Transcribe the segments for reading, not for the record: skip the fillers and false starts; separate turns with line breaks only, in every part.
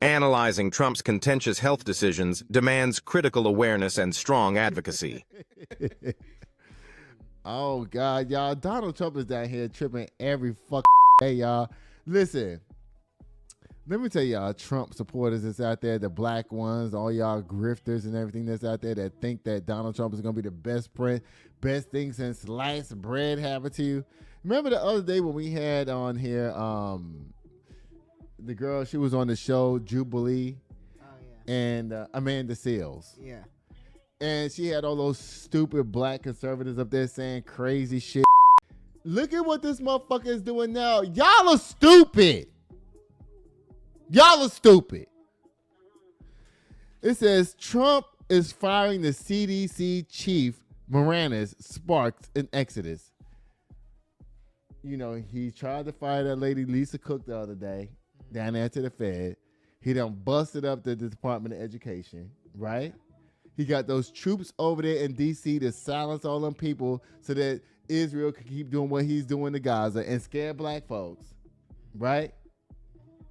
Analyzing Trump's contentious health decisions demands critical awareness and strong advocacy.
Oh, God, y'all. Donald Trump is down here tripping every fucking day, y'all. Listen, let me tell y'all, Trump supporters that's out there, the black ones, all y'all grifters and everything that's out there that think that Donald Trump is going to be the best thing since sliced bread happened to you. Remember the other day when we had on here the girl, she was on the show, Jubilee, and Amanda Seales.
Yeah.
And she had all those stupid black conservatives up there saying crazy shit. Look at what this motherfucker is doing now. Y'all are stupid. Y'all are stupid. It says Trump is firing the CDC chief, Moranis, sparks an exodus. You know, he tried to fire that lady Lisa Cook the other day down there to the Fed. He done busted up the Department of Education, right? He got those troops over there in D.C. to silence all them people so that Israel can keep doing what he's doing to Gaza and scare black folks, right?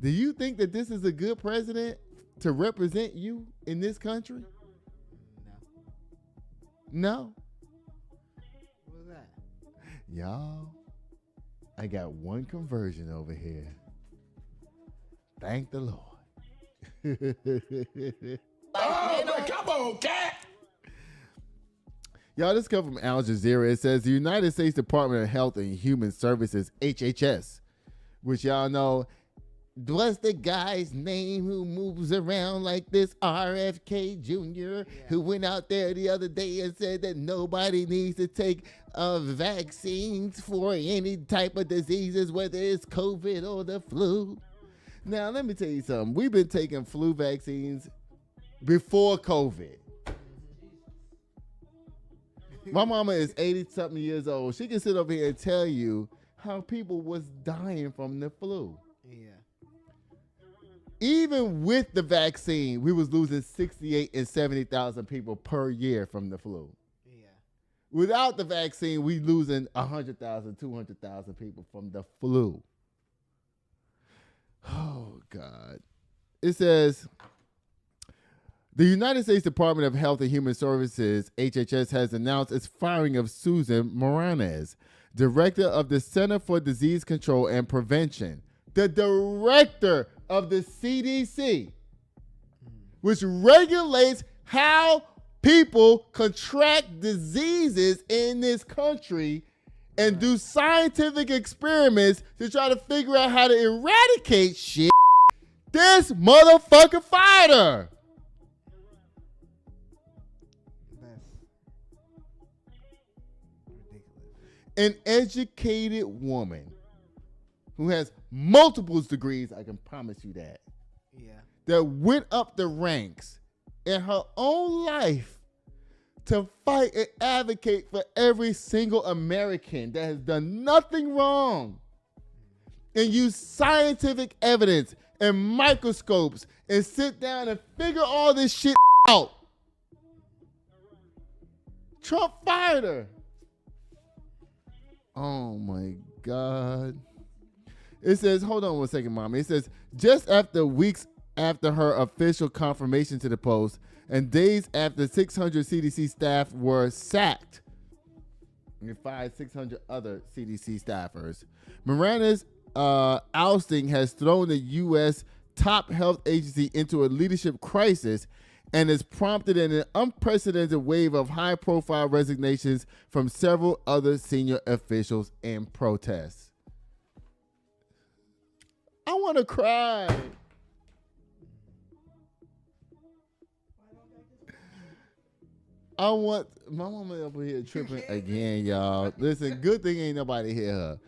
Do you think that this is a good president to represent you in this country? No.
What was that?
Y'all, I got one conversion over here. Thank the Lord.
Oh, come on, cat.
Y'all, this comes from Al Jazeera. It says the United States Department of Health and Human Services, HHS, which y'all know, what's the guy's name who moves around like this? RFK Jr., who went out there the other day and said that nobody needs to take vaccines for any type of diseases, whether it's COVID or the flu. Now, let me tell you something. We've been taking flu vaccines before COVID. My mama is 80-something years old. She can sit over here and tell you how people was dying from the flu.
Yeah.
Even with the vaccine, we was losing 68 and 70,000 people per year from the flu.
Yeah.
Without the vaccine, we losing 100,000, 200,000 people from the flu. Oh, God. It says, the United States Department of Health and Human Services, HHS, has announced its firing of Susan Moranis, director of the Center for Disease Control and Prevention, the director of the CDC, which regulates how people contract diseases in this country and do scientific experiments to try to figure out how to eradicate shit. This motherfucker fired her.
That's ridiculous.
An educated woman who has multiple degrees, I can promise you that, that went up the ranks in her own life to fight and advocate for every single American that has done nothing wrong and use scientific evidence and microscopes and sit down and figure all this shit out. Trump fired her. Oh my God. It says, hold on one second, Mama. It says, just after weeks after her official confirmation to the post and days after 600 CDC staff were sacked, and fired 600 other CDC staffers, Moranis' ousting has thrown the U.S. top health agency into a leadership crisis and has prompted an unprecedented wave of high-profile resignations from several other senior officials in protests. I want to cry. My mama over here tripping again, y'all. Listen, good thing ain't nobody hear her.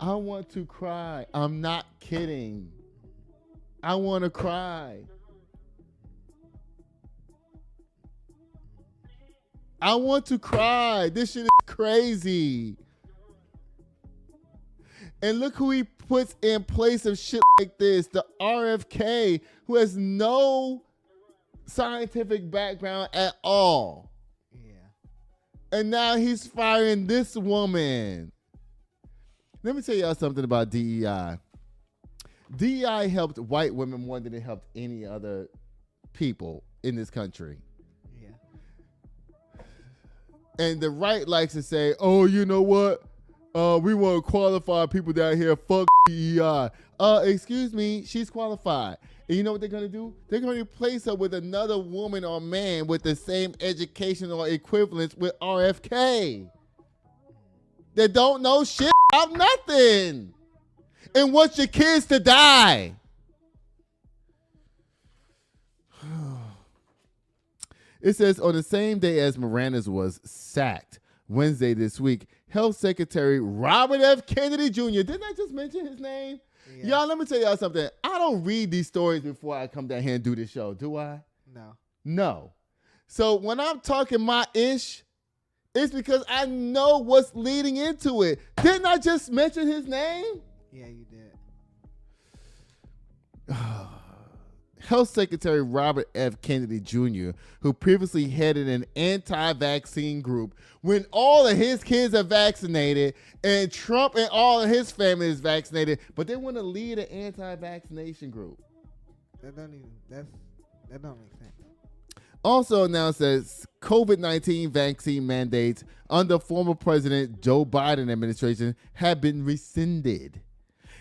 I want to cry. I'm not kidding. I want to cry. I want to cry. This shit is crazy. And look who he puts in place of shit like this. The RFK, who has no scientific background at all. Yeah. And now he's firing this woman. Let me tell y'all something about DEI. DEI helped white women more than it helped any other people in this country.
Yeah.
And the right likes to say, oh, you know what? We want to qualify people down here. Fuck DEI. Excuse me, she's qualified. And you know what they're going to do? They're going to replace her with another woman or man with the same education or equivalence with RFK. They don't know shit about nothing. And want your kids to die. It says on the same day as Miranda's was sacked, Wednesday this week, Health Secretary Robert F. Kennedy Jr. Didn't I just mention his name? Yeah. Y'all, let me tell y'all something. I don't read these stories before I come down here and do this show, do I?
No.
No. So when I'm talking my ish, it's because I know what's leading into it. Didn't I just mention his name?
Yeah, you did.
Health Secretary Robert F. Kennedy Jr., who previously headed an anti-vaccine group when all of his kids are vaccinated and Trump and all of his family is vaccinated, but they want to lead an anti-vaccination group.
That don't make sense.
Also announced that COVID-19 vaccine mandates under former President Joe Biden administration have been rescinded.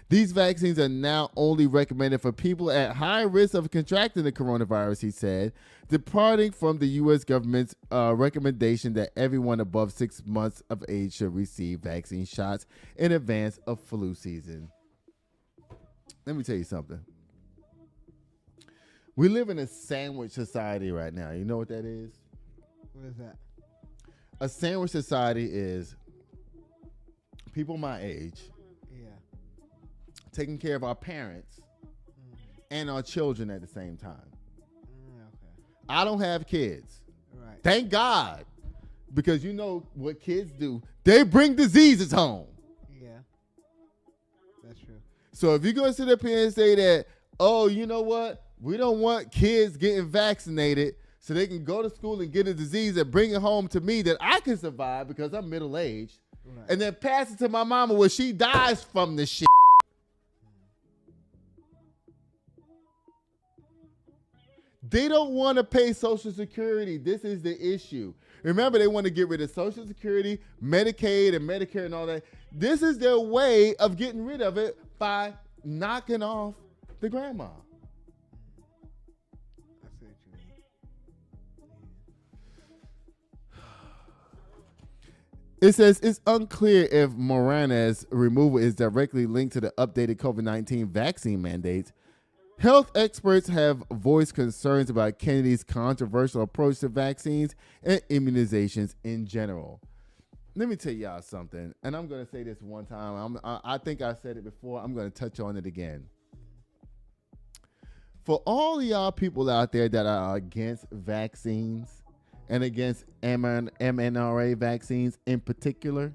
These vaccines are now only recommended for people at high risk of contracting the coronavirus, he said, departing from the U.S. government's recommendation that everyone above 6 months of age should receive vaccine shots in advance of flu season. Let me tell you something. We live in a sandwich society right now. You know what that is?
What is that?
A sandwich society is people my age taking care of our parents and our children at the same time.
Okay.
I don't have kids.
Right.
Thank God. Because you know what kids do. They bring diseases home.
Yeah. That's true.
So if you're going to sit up here and say that, oh, you know what? We don't want kids getting vaccinated so they can go to school and get a disease and bring it home to me that I can survive because I'm middle-aged. Right. And then pass it to my mama where she dies from this shit. They don't want to pay Social Security. This is the issue. Remember, they want to get rid of Social Security, Medicaid, and Medicare and all that. This is their way of getting rid of it by knocking off the grandma.
I see what you mean.
It says it's unclear if Miranda's removal is directly linked to the updated COVID-19 vaccine mandates. Health experts have voiced concerns about Kennedy's controversial approach to vaccines and immunizations in general. Let me tell y'all something, and I'm going to say this one time. I think I said it before. I'm going to touch on it again. For all y'all people out there that are against vaccines and against mRNA vaccines in particular,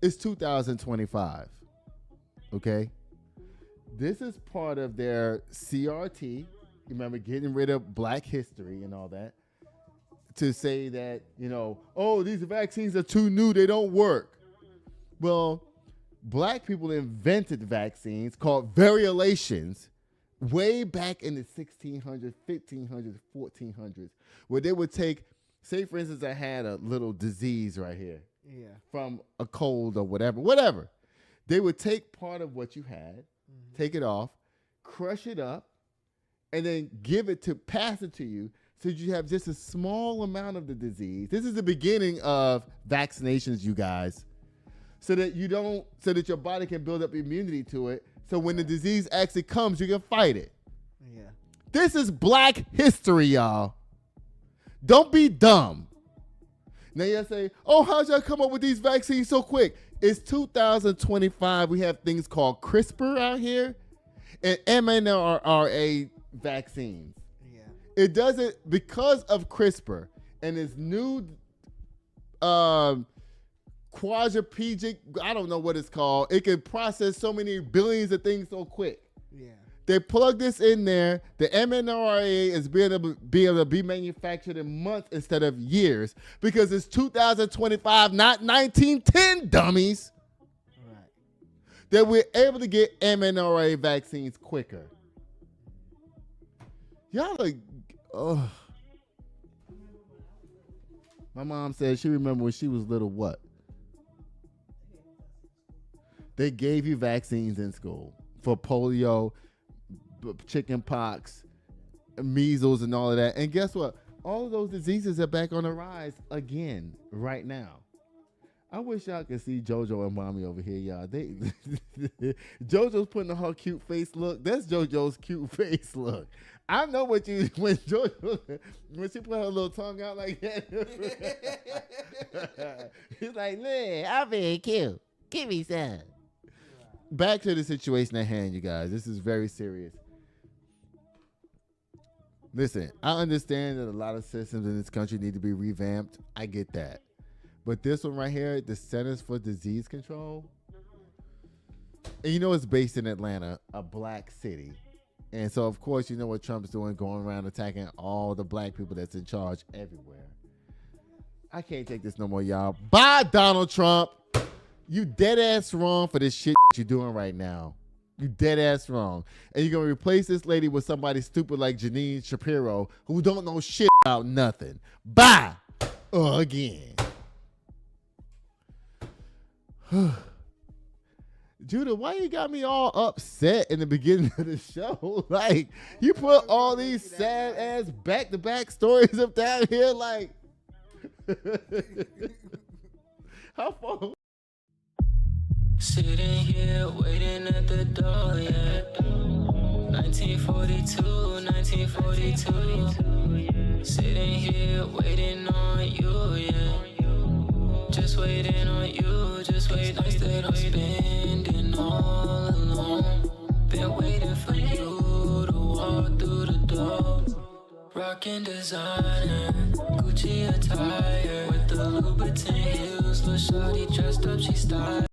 it's 2025, okay? This is part of their CRT. Remember, getting rid of Black history and all that. To say that, you know, oh, these vaccines are too new, they don't work. Well, Black people invented vaccines called variolations way back in the 1600s, 1500s, 1400s, where they would take, say, for instance, I had a little disease right here.
Yeah.
From a cold or whatever. They would take part of what you had, take it off, crush it up, and then pass it to you so you have just a small amount of the disease. This is the beginning of vaccinations, you guys, so that your body can build up immunity to it. So when the disease actually comes, you can fight it.
Yeah.
This is Black history, y'all. Don't be dumb. Now you say, oh, how'd y'all come up with these vaccines so quick? It's 2025. We have things called CRISPR out here and mRNA vaccines.
Yeah.
It doesn't, because of CRISPR and its new quadriplegic, I don't know what it's called. It can process so many billions of things so quick.
Yeah.
They plug this in there. The mRNA is being able to be manufactured in months instead of years because it's 2025, not 1910, dummies.
Right.
that we're able to get mRNA vaccines quicker. Y'all are, oh. My mom said she remembered when she was little what? They gave you vaccines in school for polio, chicken pox, measles, and all of that. And guess what? All of those diseases are back on the rise again right now. I wish y'all could see JoJo and Mommy over here, y'all. JoJo's putting on her cute face look. That's JoJo's cute face look. I know what you when JoJo when she put her little tongue out like that. He's like, "Look, I'm very cute. Give me some." Back to the situation at hand, you guys. This is very serious. Listen, I understand that a lot of systems in this country need to be revamped. I get that. But this one right here, the Centers for Disease Control, and you know it's based in Atlanta, a black city. And so, of course, you know what Trump's doing, going around attacking all the black people that's in charge everywhere. I can't take this no more, y'all. Bye, Donald Trump. You dead ass wrong for this shit you're doing right now. You dead ass wrong. And you're going to replace this lady with somebody stupid like Janine Shapiro who don't know shit about nothing. Bye. Again. Judah, why you got me all upset in the beginning of the show? Like, you put all these sad ass back-to-back stories up down here, like, how far?
Sitting here waiting at the door, yeah. 1942, 1942. Sitting here waiting on you, yeah. Just waiting on you, just waiting. Nights that I'm spending all alone. Been waiting for you to walk through the door. Rockin' designer, Gucci attire with the Louboutin heels. Lil' shawty dressed up, she style.